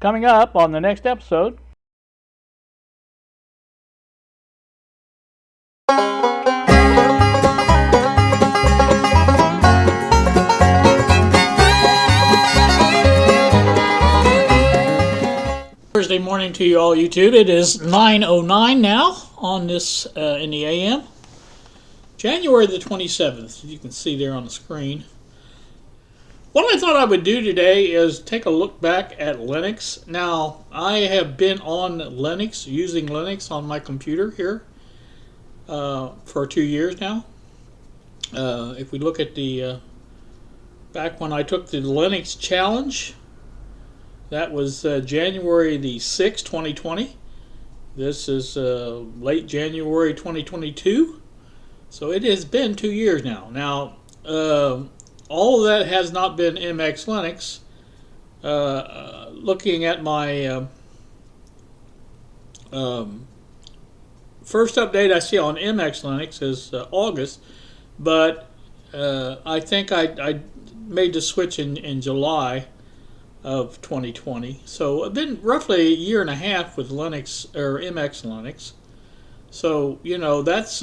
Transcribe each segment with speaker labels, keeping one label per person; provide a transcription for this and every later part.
Speaker 1: Coming up on the next episode. Thursday morning to you all, YouTube. It is 9:09 now on this in the AM. January the 27th, you can see there on the screen. What I thought I would do today is take a look back at Linux. Now, I have been on Linux, using Linux on my computer here for 2 years now. If we look at the back when I took the Linux challenge, that was January the 6th, 2020. This is late January 2022. So it has been 2 years now. Now, all of that has not been MX Linux. Looking at my first update I see on MX Linux is August, but I think I made the switch in July of 2020. So I've been roughly a year and a half with Linux or MX Linux. So that's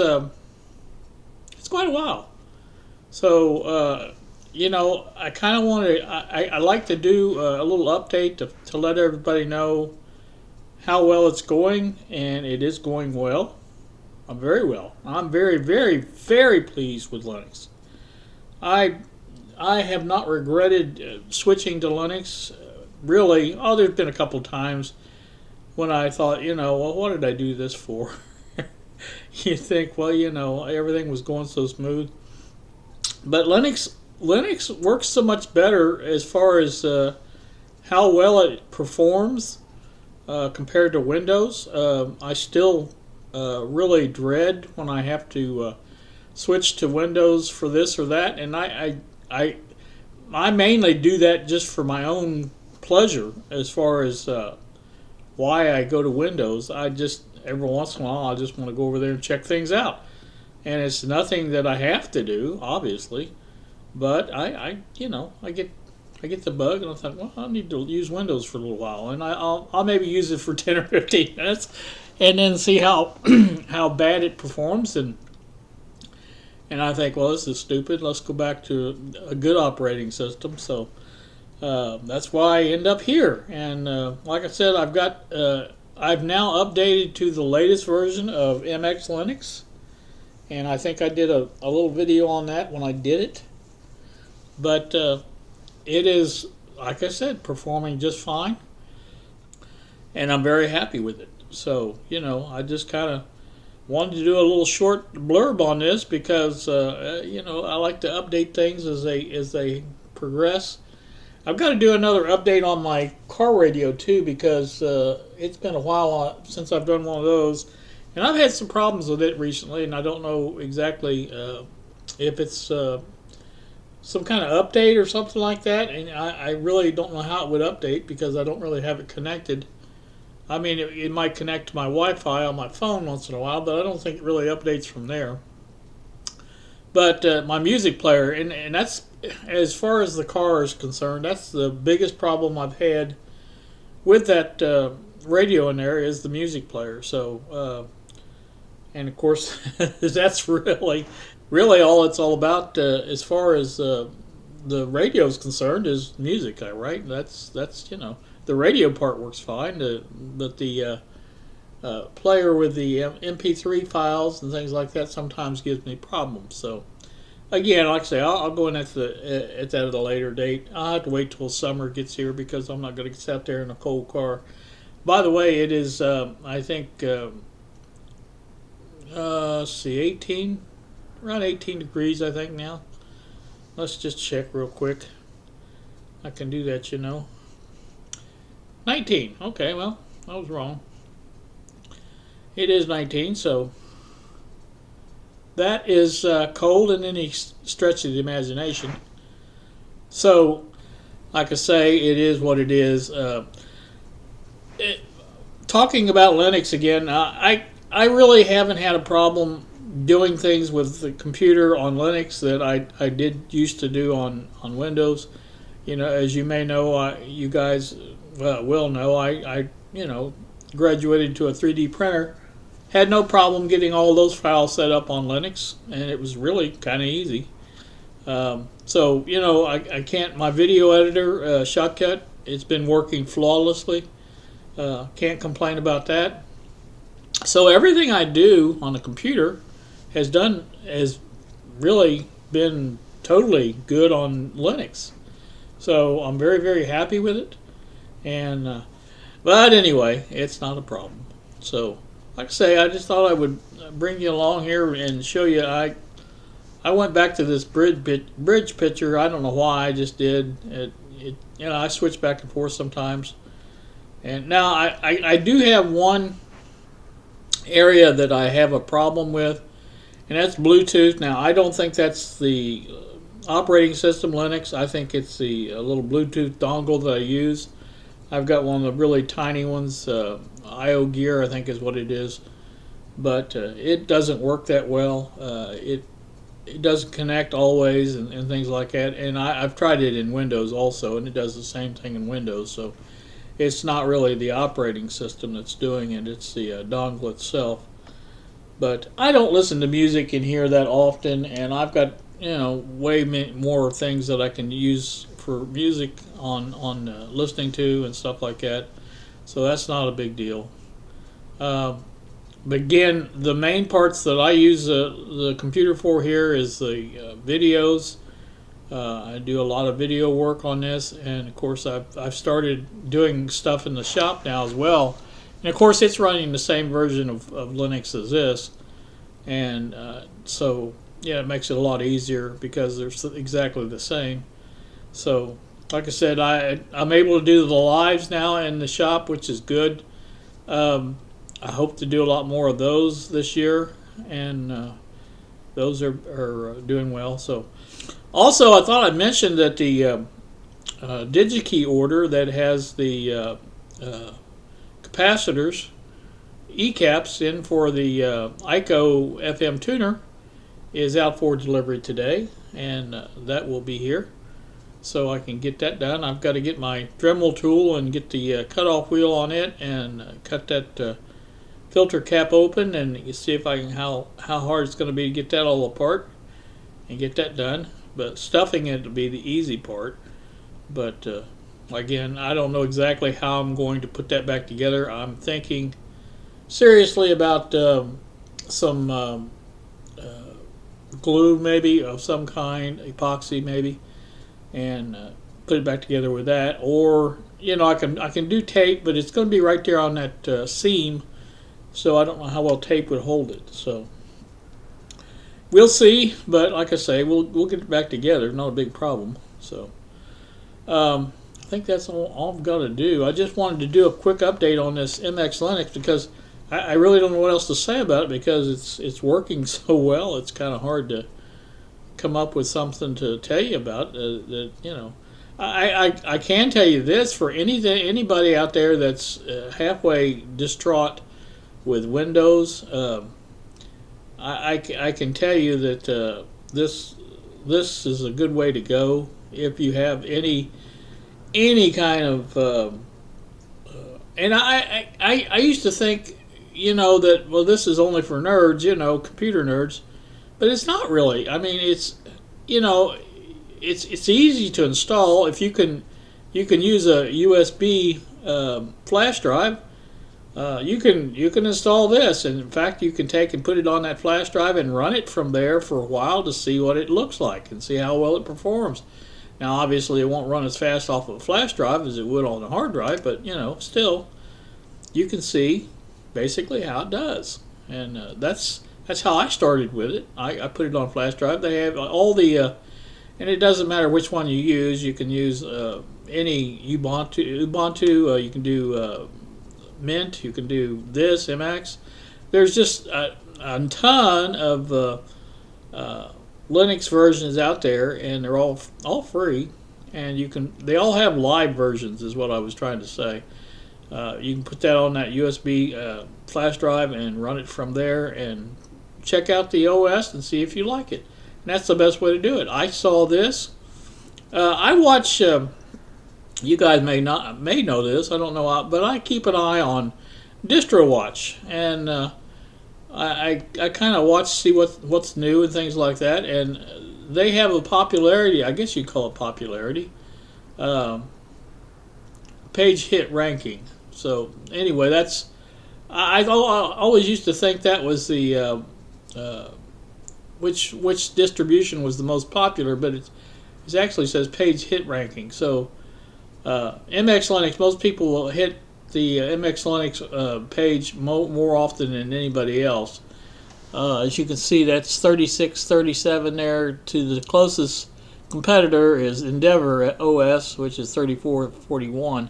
Speaker 1: it's quite a while. So I kind of want to. I like to do a little update to let everybody know how well it's going, and it is going well. I'm very well. I'm very, very, very pleased with Linux. I have not regretted switching to Linux. Really, there's been a couple times when I thought, well, what did I do this for? You think, well, everything was going so smooth. But Linux works so much better as far as how well it performs compared to Windows. I still really dread when I have to switch to Windows for this or that, and I mainly do that just for my own pleasure as far as why I go to Windows. I just every once in a while I just want to go over there and check things out, and it's nothing that I have to do, obviously, but I get the bug, and I thought, well, I need to use Windows for a little while, and I'll maybe use it for 10 or 15 minutes, and then see how how bad it performs, and I think, well, this is stupid. Let's go back to a good operating system. So that's why I end up here. And like I said, I've now updated to the latest version of MX Linux, and I think I did a little video on that when I did it. But it is, like I said, performing just fine, and I'm very happy with it. So I just kind of wanted to do a little short blurb on this because I like to update things as they progress. I've got to do another update on my car radio too, because it's been a while since I've done one of those, and I've had some problems with it recently, and I don't know exactly if it's some kind of update or something like that, and I really don't know how it would update because I don't really have it connected. I mean, it might connect to my Wi-Fi on my phone once in a while, but I don't think it really updates from there. But my music player, and that's, as far as the car is concerned, that's the biggest problem I've had with that radio in there is the music player. So, and of course, that's really all it's all about as far as the radio is concerned is music, right? That's the radio part works fine, but the player with the MP3 files and things like that sometimes gives me problems. So, again, like I say, I'll go in at that at a later date. I'll have to wait till summer gets here because I'm not going to sit out there in a cold car. By the way, it is, I think, let's see, around 18 degrees, I think, now. Let's just check real quick. I can do that, 19. Okay, well, I was wrong. It is 19, so that is cold in any stretch of the imagination. So, like I say, it is what it is. Talking about Linux again, I really haven't had a problem doing things with the computer on Linux that I did used to do on Windows. As you may know, you guys will know, I graduated to a 3D printer. Had no problem getting all those files set up on Linux, and it was really kind of easy. So I can't. My video editor, Shotcut, it's been working flawlessly. Can't complain about that. So everything I do on the computer has really been totally good on Linux. So I'm very, very happy with it. And but anyway, it's not a problem. So like I say, I just thought I would bring you along here and show you. I went back to this bridge picture. I don't know why, I just did. I switch back and forth sometimes. And now I do have one area that I have a problem with, and that's Bluetooth. Now I don't think that's the operating system Linux. I think it's the little Bluetooth dongle that I use. I've got one of the really tiny ones, IO Gear I think is what it is, but it doesn't work that well. It doesn't connect always and things like that, and I've tried it in Windows also, and it does the same thing in Windows. So it's not really the operating system that's doing it, it's the dongle itself. But I don't listen to music in here that often, and I've got way more things that I can use for music on listening to and stuff like that. So that's not a big deal. But again, the main parts that I use the computer for here is the videos. I do a lot of video work on this, and of course I've started doing stuff in the shop now as well. And of course it's running the same version of Linux as this, and so yeah, it makes it a lot easier because they're exactly the same. So like I said, I'm able to do the lives now in the shop, which is good. I hope to do a lot more of those this year, and those are doing well. So also, I thought I'd mention that the DigiKey order that has the capacitors, ECAPs in for the ICO FM tuner is out for delivery today, and that will be here. So I can get that done. I've got to get my Dremel tool and get the cutoff wheel on it and cut that filter cap open, and you see if I can how hard it's going to be to get that all apart and get that done. But stuffing it will be the easy part. But again, I don't know exactly how I'm going to put that back together. I'm thinking seriously about some glue maybe of some kind, epoxy maybe, and put it back together with that. Or I can do tape, but it's going to be right there on that seam, so I don't know how well tape would hold it. So we'll see, but like I say, we'll get it back together. Not a big problem. So I think that's all I've got to do. I just wanted to do a quick update on this MX Linux because I really don't know what else to say about it, because it's working so well. It's kind of hard to come up with something to tell you about. I can tell you this, for anybody out there that's halfway distraught with Windows, I can tell you that this is a good way to go if you have any kind of and I used to think that, well, this is only for nerds, computer nerds, but it's not really. I mean, it's it's easy to install if you can use a USB flash drive. You can install this, and in fact you can take and put it on that flash drive and run it from there for a while to see what it looks like and see how well it performs. Now obviously it won't run as fast off of a flash drive as it would on a hard drive, but still you can see basically how it does. And that's how I started with it. I put it on a flash drive. They have all the and it doesn't matter which one you use. You can use any Ubuntu, you can do Mint, you can do this, Emacs. There's just a ton of Linux versions out there, and they're all free, and they all have live versions is what I was trying to say. You can put that on that USB flash drive and run it from there and check out the OS and see if you like it. And that's the best way to do it. I saw this. I watch You guys may know this. I don't know, but I keep an eye on DistroWatch, and I kind of watch see what's new and things like that. And they have a popularity. I guess you'd call it popularity. Um, Page hit ranking. So anyway, that's I always used to think that was the uh, which distribution was the most popular, but it actually says page hit ranking. So MX Linux, most people will hit the MX Linux page more often than anybody else. As you can see, that's 36, 37 there. To the closest competitor is Endeavor OS, which is 34, 41.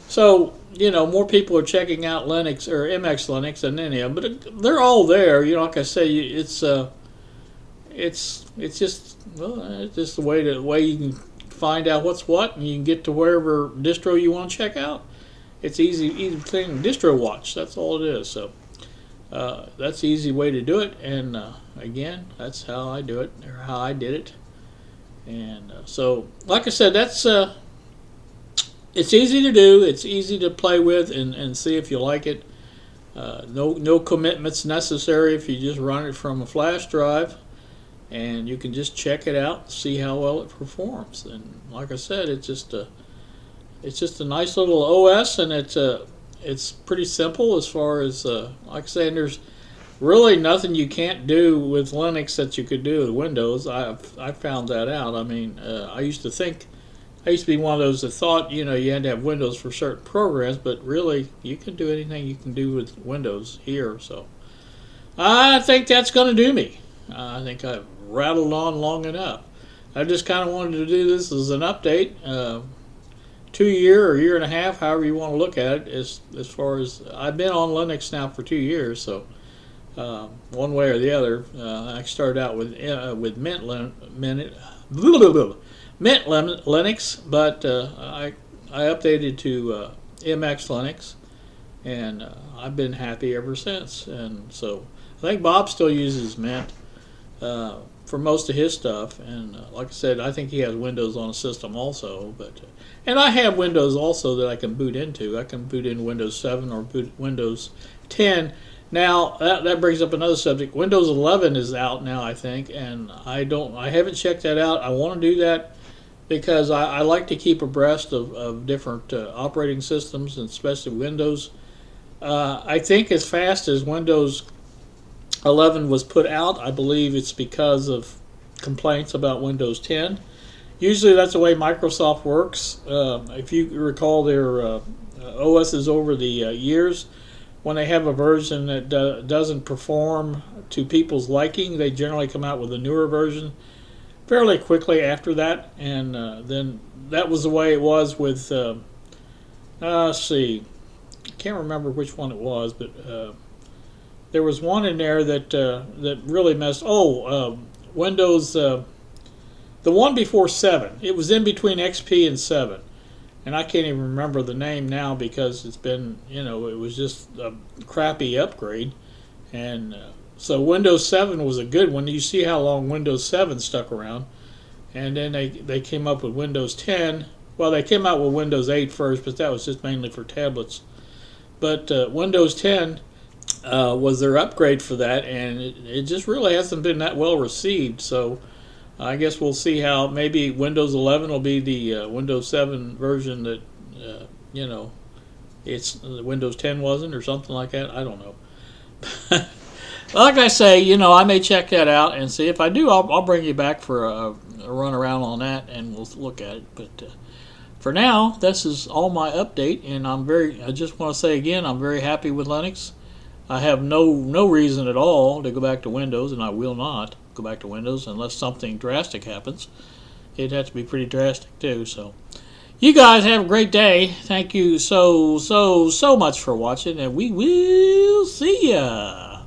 Speaker 1: So, more people are checking out Linux or MX Linux than any of them, but they're all there. Like I say, it's just the way you can find out what's what, and you can get to wherever distro you want to check out. It's easy thing. DistroWatch, that's all it is. So that's the easy way to do it. And again, that's how I do it, or how I did it. And so, like I said, that's it's easy to do. It's easy to play with and see if you like it. No commitments necessary if you just run it from a flash drive, and you can just check it out, see how well it performs. And like I said, it's just a nice little OS, and it's pretty simple as far as like I say. And there's really nothing you can't do with Linux that you could do with Windows. I found that out. I mean, I used to be one of those that thought you had to have Windows for certain programs, but really you can do anything you can do with Windows here. So I think that's going to do me. I think I've rattled on long enough. I just kind of wanted to do this as an update. 2 year or year and a half, however you want to look at it, as far as I've been on Linux now for 2 years. So one way or the other, I started out with Mint Linux, but I updated to MX Linux, and I've been happy ever since. And so I think Bob still uses Mint for most of his stuff, and like I said, I think he has Windows on a system also. But and I have Windows also that I can boot into. I can boot in Windows 7 or Windows 10. Now that brings up another subject. Windows 11 is out now, I think, and I haven't checked that out. I want to do that because I like to keep abreast of different operating systems, and especially Windows. I think as fast as Windows 11 was put out, I believe it's because of complaints about Windows 10. Usually that's the way Microsoft works. If you recall their OSs over the years, when they have a version that doesn't perform to people's liking, they generally come out with a newer version fairly quickly after that. And then that was the way it was with, let's see, I can't remember which one it was, but there was one in there that really messed. Windows, the one before 7. It was in between XP and 7. And I can't even remember the name now because it's been, it was just a crappy upgrade. And so Windows 7 was a good one. You see how long Windows 7 stuck around. And then they came up with Windows 10. Well, they came out with Windows 8 first, but that was just mainly for tablets. But Windows 10 was their upgrade for that, and it just really hasn't been that well received. So I guess we'll see how maybe Windows 11 will be the Windows 7 version that, it's Windows 10 wasn't, or something like that. I don't know. Like I say, I may check that out and see. If I do, I'll bring you back for a run around on that, and we'll look at it. But for now, this is all my update, and I just want to say again, I'm very happy with Linux. I have no reason at all to go back to Windows, and I will not go back to Windows unless something drastic happens. It'd have to be pretty drastic too. So you guys have a great day. Thank you so much for watching, and we will see ya.